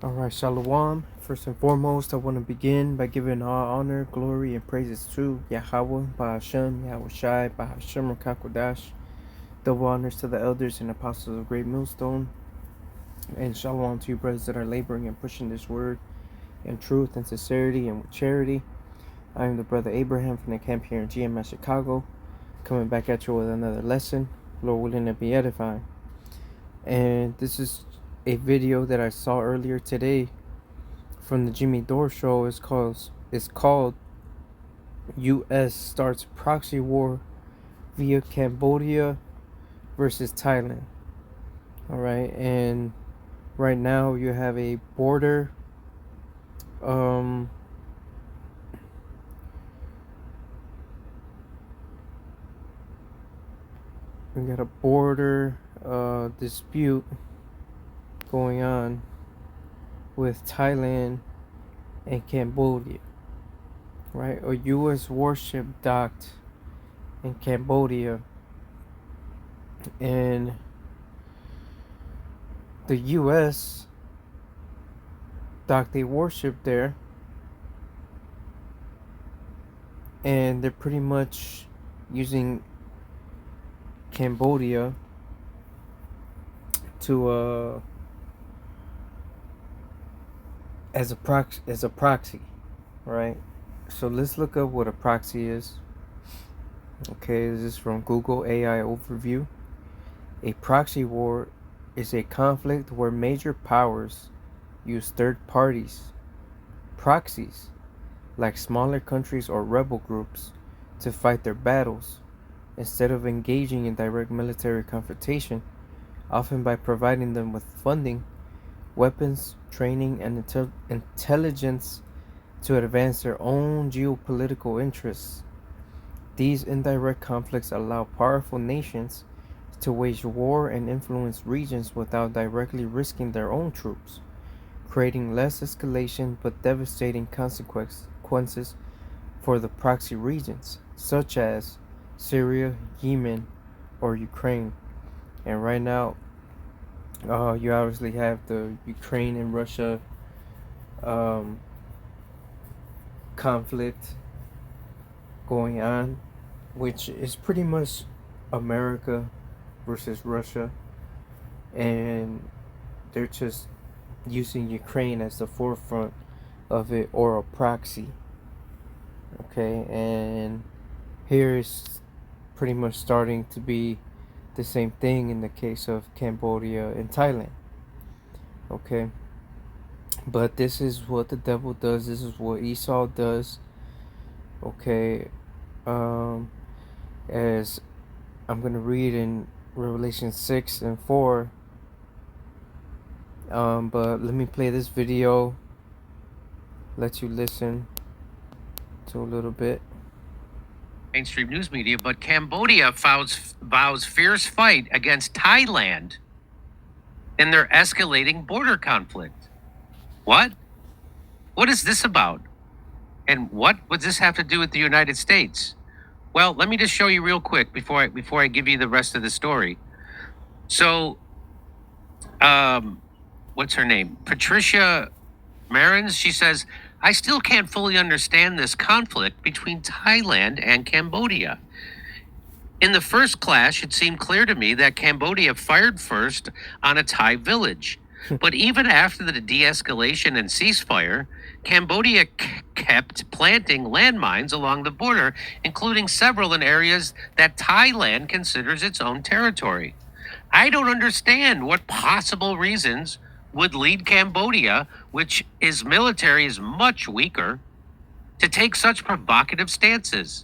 Alright, Shalom. First and foremost, I want to begin by giving all honor, glory, and praises to Yahweh, Bahashem, Yahweh Shai, Bahashem, Rakakodash. Double honors to the elders and apostles of Great Millstone. And Shalom to you, brothers that are laboring and pushing this word in truth and sincerity and with charity. I am the brother Abraham from the camp here in GMS Chicago, coming back at you with another lesson. Lord willing to be edifying. And this is a video that I saw earlier today from the Jimmy Dore show. Is called U.S. starts proxy war via Cambodia versus Thailand. All right, and right now you have a border. We got a border dispute going on with Thailand and Cambodia, right? A U.S. warship docked in Cambodia, and the U.S. docked a warship there, and they're pretty much using Cambodia to as a proxy, right? So let's look up what a proxy is. Okay, this is from Google AI overview. A proxy war is a conflict where major powers use third parties, proxies, like smaller countries or rebel groups, to fight their battles, instead of engaging in direct military confrontation, often by providing them with funding, weapons, training, and intelligence to advance their own geopolitical interests. These indirect conflicts allow powerful nations to wage war and influence regions without directly risking their own troops, creating less escalation but devastating consequences for the proxy regions, such as Syria, Yemen, or Ukraine. And right now, you obviously have the Ukraine and Russia conflict going on, which is pretty much America versus Russia, and they're just using Ukraine as the forefront of it, or a proxy. Okay, and here is pretty much starting to be the same thing in the case of Cambodia and Thailand. Okay, but this is what the devil does. This is what Esau does. Okay, as I'm gonna read in Revelation 6 and 4. But let me play this video. Let you listen to a little bit. Mainstream news media, but Cambodia vows fierce fight against Thailand in their escalating border conflict. What? What is this about? And what would this have to do with the United States? Well, let me just show you real quick before I give you the rest of the story. So, what's her name? Patricia Marins. She says, I still can't fully understand this conflict between Thailand and Cambodia. In the first clash, it seemed clear to me that Cambodia fired first on a Thai village. But even after the de-escalation and ceasefire, Cambodia kept planting landmines along the border, including several in areas that Thailand considers its own territory. I don't understand what possible reasons would lead Cambodia, which its military is much weaker, to take such provocative stances.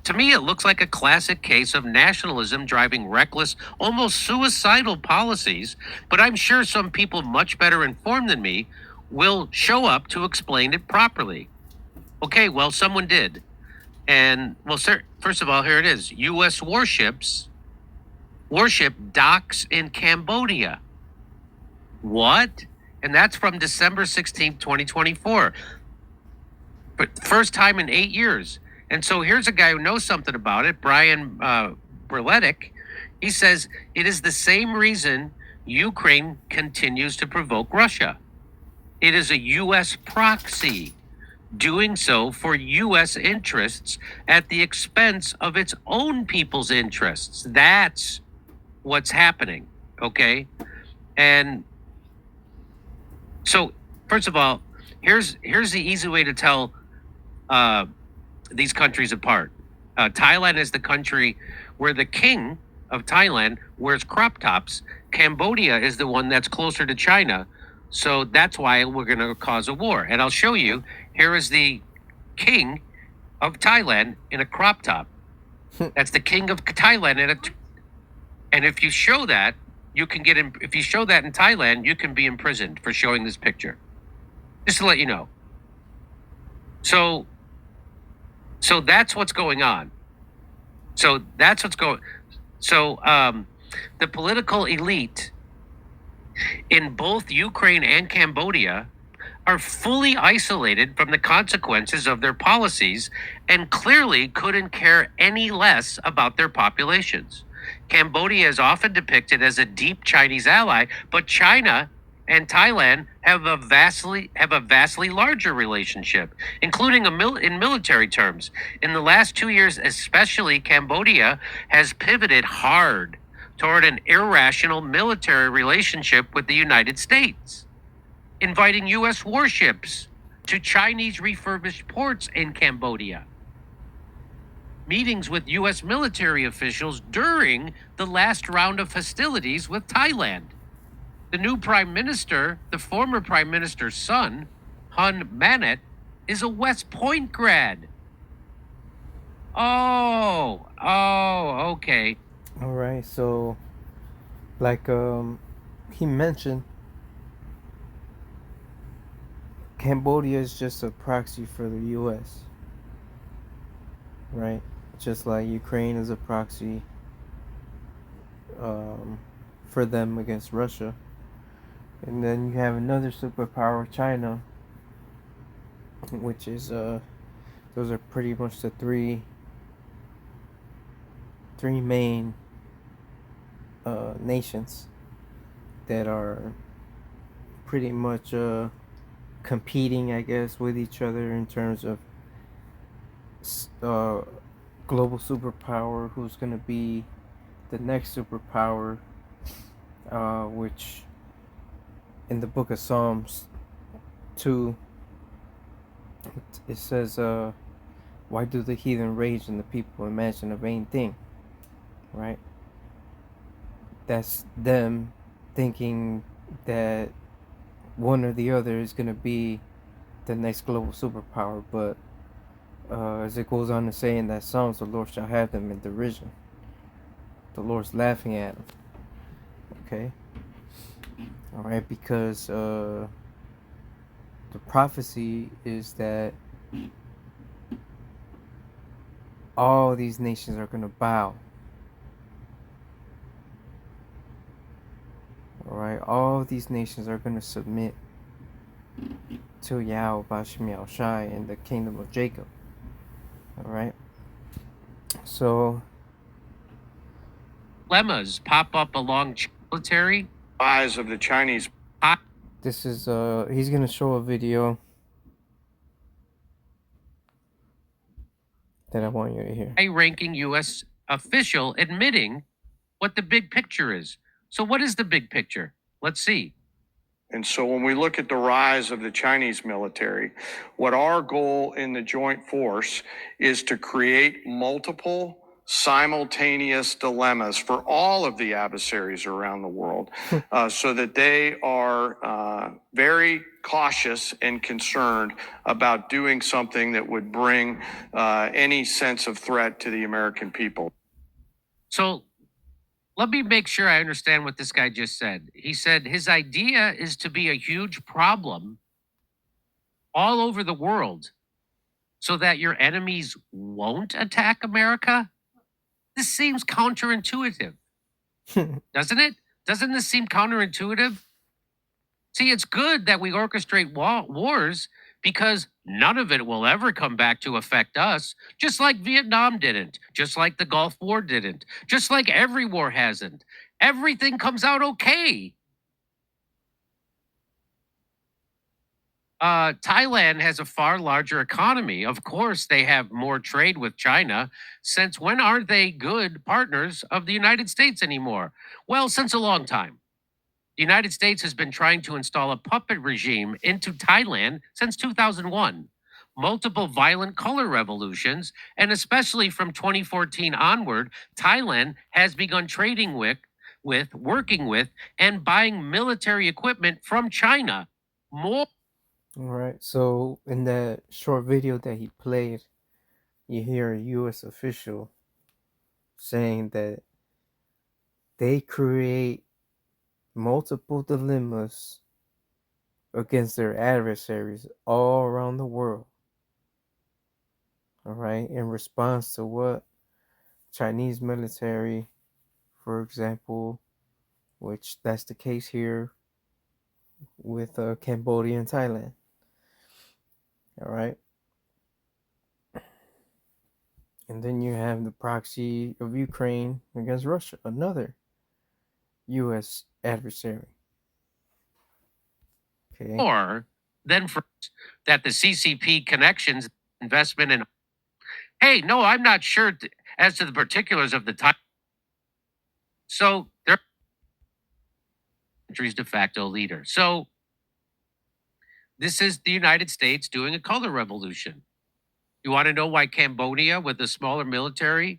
To me, it looks like a classic case of nationalism driving reckless, almost suicidal policies, but I'm sure some people much better informed than me will show up to explain it properly. Okay, well, someone did. And, well, sir, first of all, here it is. U.S. warship docks in Cambodia. What? And that's from December 16th, 2024. But first time in 8 years. And so here's a guy who knows something about it, Brian Berletic. He says it is the same reason Ukraine continues to provoke Russia. It is a U.S. proxy doing so for U.S. interests at the expense of its own people's interests. That's what's happening. Okay. And so, first of all, here's the easy way to tell uh, these countries apart. Thailand is the country where the king of Thailand wears crop tops. Cambodia is the one that's closer to China. So that's why we're going to cause a war. And I'll show you. Here is the king of Thailand in a crop top. That's the king of Thailand and if you show that, you can get in. If you show that in Thailand, you can be imprisoned for showing this picture. Just to let you know. So that's what's going on. So that's what's going. So the political elite in both Ukraine and Cambodia are fully isolated from the consequences of their policies and clearly couldn't care any less about their populations. Cambodia is often depicted as a deep Chinese ally, but China and Thailand have a vastly larger relationship, including in military terms. In the last 2 years, especially, Cambodia has pivoted hard toward an irrational military relationship with the United States, inviting U.S. warships to Chinese refurbished ports in Cambodia, meetings with U.S. military officials during the last round of hostilities with Thailand. The new prime minister, the former prime minister's son, Hun Manet, is a West Point grad. Okay. All right, so like he mentioned, Cambodia is just a proxy for the US, right? Just like Ukraine is a proxy for them against Russia. And then you have another superpower, China, which is those are pretty much the three main nations that are pretty much competing, I guess, with each other in terms of global superpower, who's going to be the next superpower, which in the book of Psalms 2, it says, why do the heathen rage and the people imagine a vain thing? Right? That's them thinking that one or the other is going to be the next global superpower, but as it goes on to say in that Psalms, the Lord shall have them in derision. The Lord's laughing at them. Okay? Alright, because the prophecy is that all these nations are going to bow. Alright, all these nations are going to submit to Yahweh Bashim Yahushai and the kingdom of Jacob. Alright, so Lemmas pop up along military eyes of the Chinese. This is he's gonna show a video that I want you to hear. High-ranking U.S. official admitting what the big picture is. So what is the big picture? Let's see. And so when we look at the rise of the Chinese military, what our goal in the joint force is to create multiple simultaneous dilemmas for all of the adversaries around the world so that they are very cautious and concerned about doing something that would bring any sense of threat to the American people. So let me make sure I understand what this guy just said. He said his idea is to be a huge problem all over the world so that your enemies won't attack America. This seems counterintuitive, doesn't it? Doesn't this seem counterintuitive? See, it's good that we orchestrate wars because none of it will ever come back to affect us, just like Vietnam didn't, just like the Gulf War didn't, just like every war hasn't. Everything comes out okay. Thailand has a far larger economy. Of course, they have more trade with China. Since when aren't they good partners of the United States anymore? Well, since a long time. The United States has been trying to install a puppet regime into Thailand since 2001. Multiple violent color revolutions, and especially from 2014 onward, Thailand has begun trading working with, and buying military equipment from China. More. All right. So in that short video that he played, you hear a U.S. official saying that they create multiple dilemmas against their adversaries all around the world. All right. In response to what? Chinese military, for example, which that's the case here with Cambodia and Thailand. All right. And then you have the proxy of Ukraine against Russia, another U.S. adversary. Okay. More than for that the CCP connections investment in. Hey, no, I'm not sure as to the particulars of the time. So they're country's de facto leader. So this is the United States doing a color revolution. You want to know why Cambodia, with a smaller military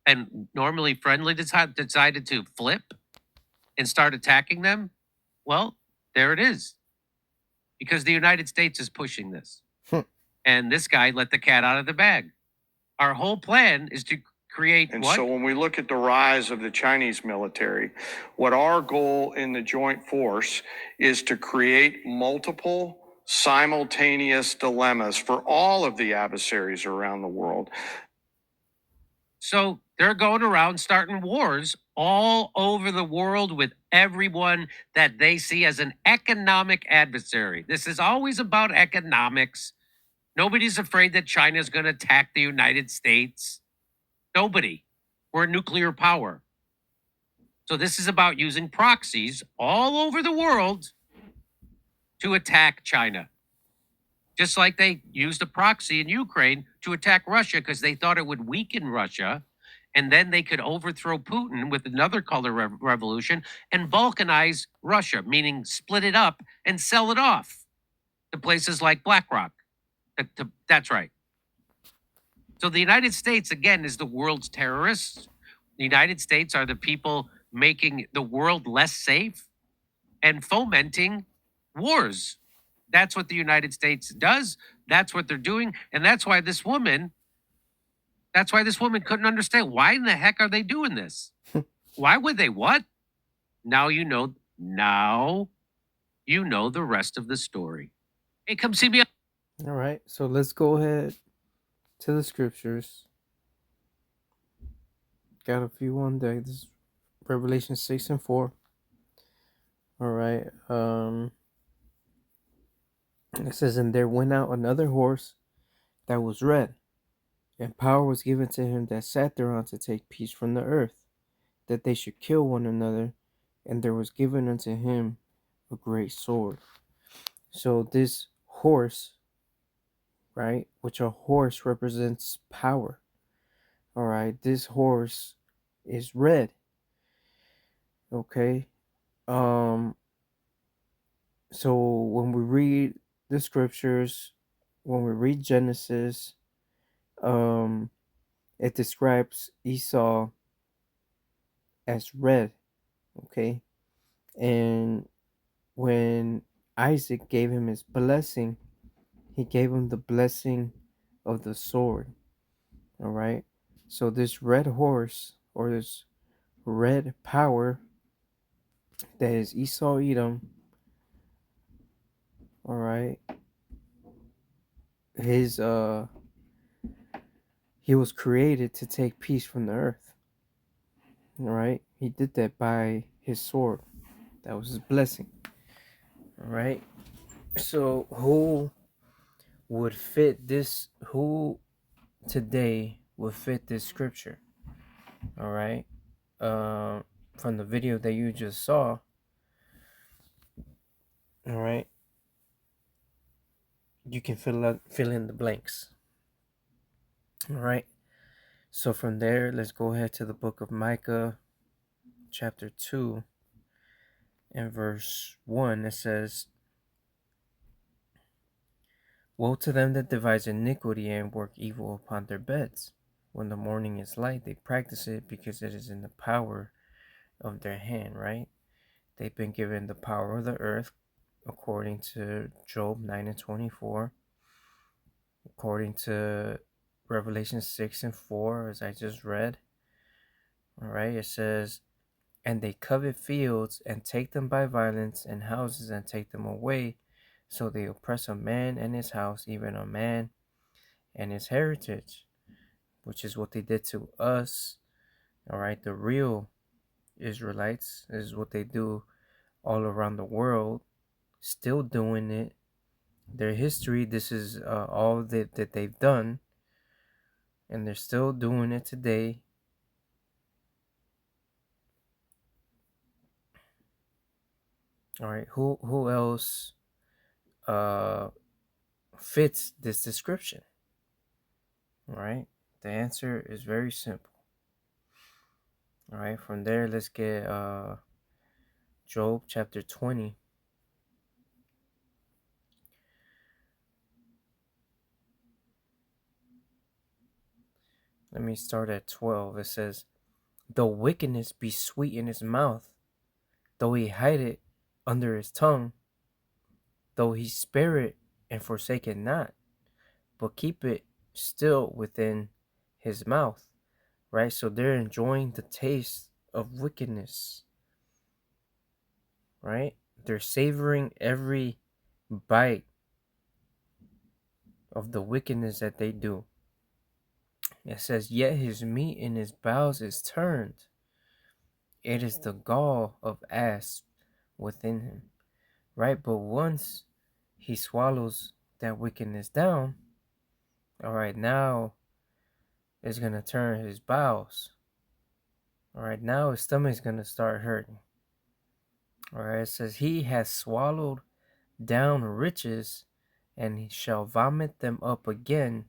and normally friendly, decided to flip and start attacking them? Well, there it is. Because the United States is pushing this. And this guy let the cat out of the bag. Our whole plan is to create And what? so when we look at the rise of the Chinese military, what our goal in the joint force is to create multiple simultaneous dilemmas for all of the adversaries around the world. So they're going around starting wars all over the world with everyone that they see as an economic adversary. This is always about economics. Nobody's afraid that China is going to attack the United States. Nobody. We're a nuclear power. So this is about using proxies all over the world to attack China. Just like they used a proxy in Ukraine to attack Russia because they thought it would weaken Russia. And then they could overthrow Putin with another color revolution and balkanize Russia, meaning split it up and sell it off to places like BlackRock. That's right. So the United States, again, is the world's terrorists. The United States are the people making the world less safe and fomenting wars. That's what the United States does. That's what they're doing. And that's why this woman couldn't understand. Why in the heck are they doing this? Why would they what? Now you know the rest of the story. Hey, come see me. All right. So let's go ahead to the scriptures. Got a few on deck. This is Revelation 6 and 4. All right. It says, and there went out another horse that was red, and power was given to him that sat thereon to take peace from the earth, that they should kill one another, and there was given unto him a great sword. So this horse, right, which a horse represents power. All right, this horse is red. Okay. So when we read the scriptures, when we read Genesis, it describes Esau as red, okay? And when Isaac gave him his blessing, he gave him the blessing of the sword, all right? So this red horse, or this red power that is Esau Edom, all right, he was created to take peace from the earth. All right, he did that by his sword. That was his blessing. All right. So who would fit this? Who today would fit this scripture? All right. From the video that you just saw. All right. you can fill in the blanks. All right. So from there, let's go ahead to the book of Micah, chapter 2, and verse 1. It says, "Woe to them that devise iniquity and work evil upon their beds. When the morning is light, they practice it because it is in the power of their hand," right? They've been given the power of the earth, according to Job 9 and 24, according to Revelation 6 and 4, as I just read. All right, it says, "And they covet fields and take them by violence, and houses and take them away. So they oppress a man and his house, even a man and his heritage," which is what they did to us. All right, the real Israelites is what they do all around the world, still doing it. Their history, this is all that they've done, and they're still doing it today. All right, who else uh fits this description? All right, the answer is very simple. All right, from there, let's get Job chapter 20. Let me start at 12. It says, "Though wickedness be sweet in his mouth, though he hide it under his tongue, though he spare it and forsake it not, but keep it still within his mouth," right? So they're enjoying the taste of wickedness, right? They're savoring every bite of the wickedness that they do. It says, "Yet his meat in his bowels is turned. It is the gall of asp within him," right? But once he swallows that wickedness down, all right, now it's going to turn his bowels. All right, now his stomach's going to start hurting. All right, it says, "He has swallowed down riches, and he shall vomit them up again.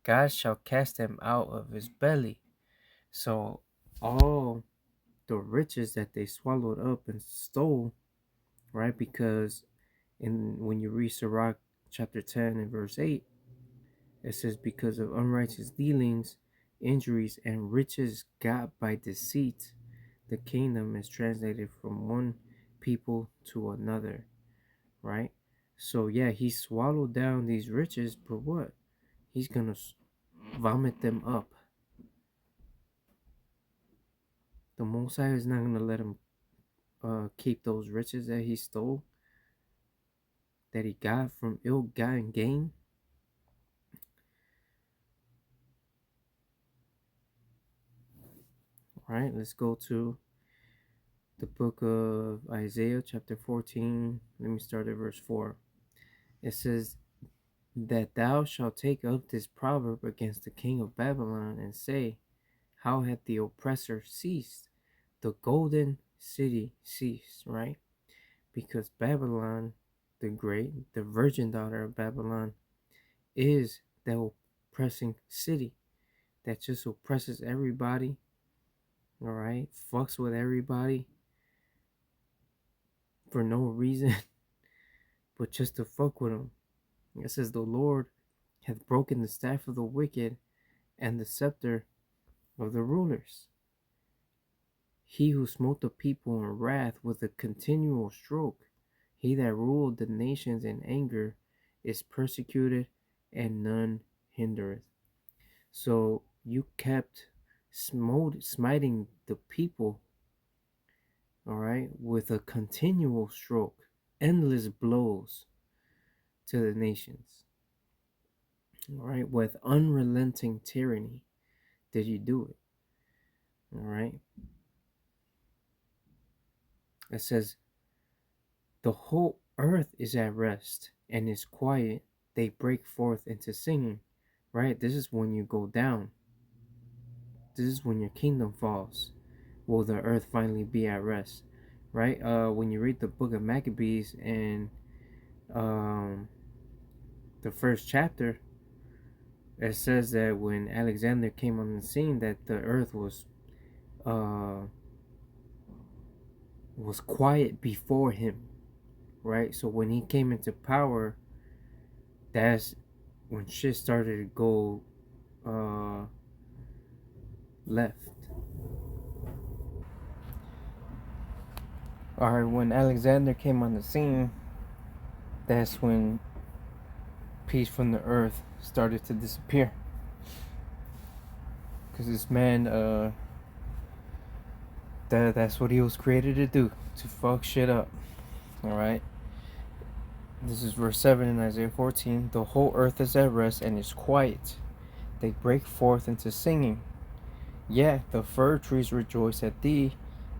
God shall cast them out of his belly." So all the riches that they swallowed up and stole, right? Because when you read Sirach chapter 10 and verse 8, it says, "Because of unrighteous dealings, injuries, and riches got by deceit, the kingdom is translated from one people to another," right? So yeah, he swallowed down these riches, but what? He's gonna vomit them up. The Mosai is not gonna let him keep those riches that he stole, that he got from ill-gotten gain. All right, let's go to the book of Isaiah, chapter 14. Let me start at verse 4. It says, "That thou shalt take up this proverb against the king of Babylon, and say, How hath the oppressor ceased? The golden city ceased," right? Because Babylon the Great, the virgin daughter of Babylon, is the oppressing city that just oppresses everybody, all right? Fucks with everybody for no reason but just to fuck with them. It says, "The Lord hath broken the staff of the wicked and the scepter of the rulers. He who smote the people in wrath with a continual stroke, he that ruled the nations in anger, is persecuted, and none hindereth." So you kept smiting the people, all right, with a continual stroke, endless blows to the nations, all right, with unrelenting tyranny did you do it, all right? It says, "The whole earth is at rest and is quiet. They break forth into singing," right? This is when you go down. This is when your kingdom falls. Will the earth finally be at rest, right? When you read the book of Maccabees and um, the first chapter, it says that when Alexander came on the scene, that the earth was quiet before him, right? So when he came into power, that's when shit started to go left. Alright, when Alexander came on the scene, that's when peace from the earth started to disappear. Because this man, that's what he was created to do, to fuck shit up. Alright? This is verse 7 in Isaiah 14. The whole earth is at rest and is quiet. They break forth into singing. Yeah, the fir trees rejoice at thee,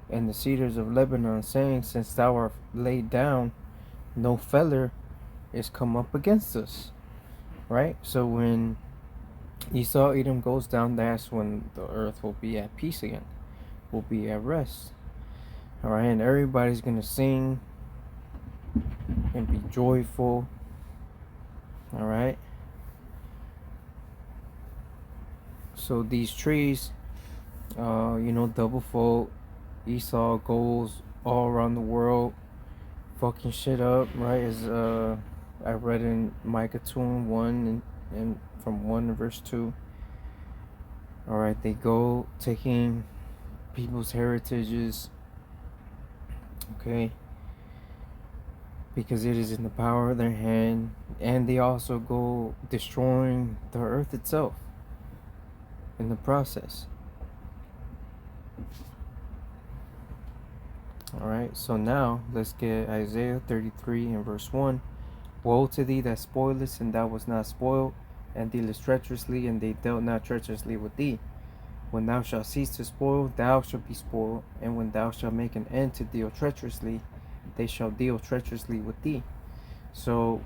and the cedars of Lebanon, saying, since thou art laid down, no feller is come up against us. Right? So when Esau Edom goes down, that's when the earth will be at peace again, will be at rest. Alright, and everybody's gonna sing and be joyful. Alright. So these trees, double fold. Esau goes all around the world, fucking shit up, right? As I read in Micah 2:1 and from 1 to verse 2. Alright, they go taking people's heritages, okay, because it is in the power of their hand, and they also go destroying the earth itself in the process. Alright, so now let's get Isaiah 33 and verse 1. Woe to thee that spoilest, and thou wast not spoiled, and dealest treacherously, and they dealt not treacherously with thee. When thou shalt cease to spoil, thou shalt be spoiled, and when thou shalt make an end to deal treacherously, they shall deal treacherously with thee. So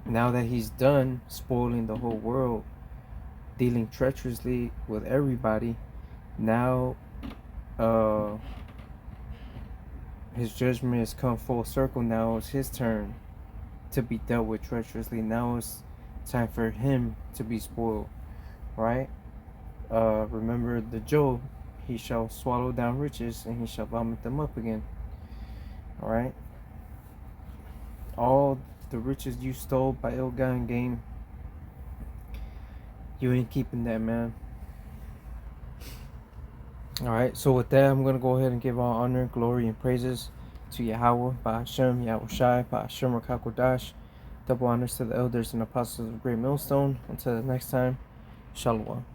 now that he's done spoiling the whole world, dealing treacherously with everybody, now his judgment has come full circle. Now it's his turn to be dealt with treacherously. Now it's time for him to be spoiled, right? Remember the Job, he shall swallow down riches and he shall vomit them up again. Alright? All the riches you stole by ill-gotten gain, you ain't keeping that, man. Alright, so with that, I'm going to go ahead and give all honor, glory, and praises to Yahweh, Ba'ashem, Yahushai, Ba'ashem, Rakakodash. Double honors to the elders and apostles of Great Millstone. Until the next time, Shalom.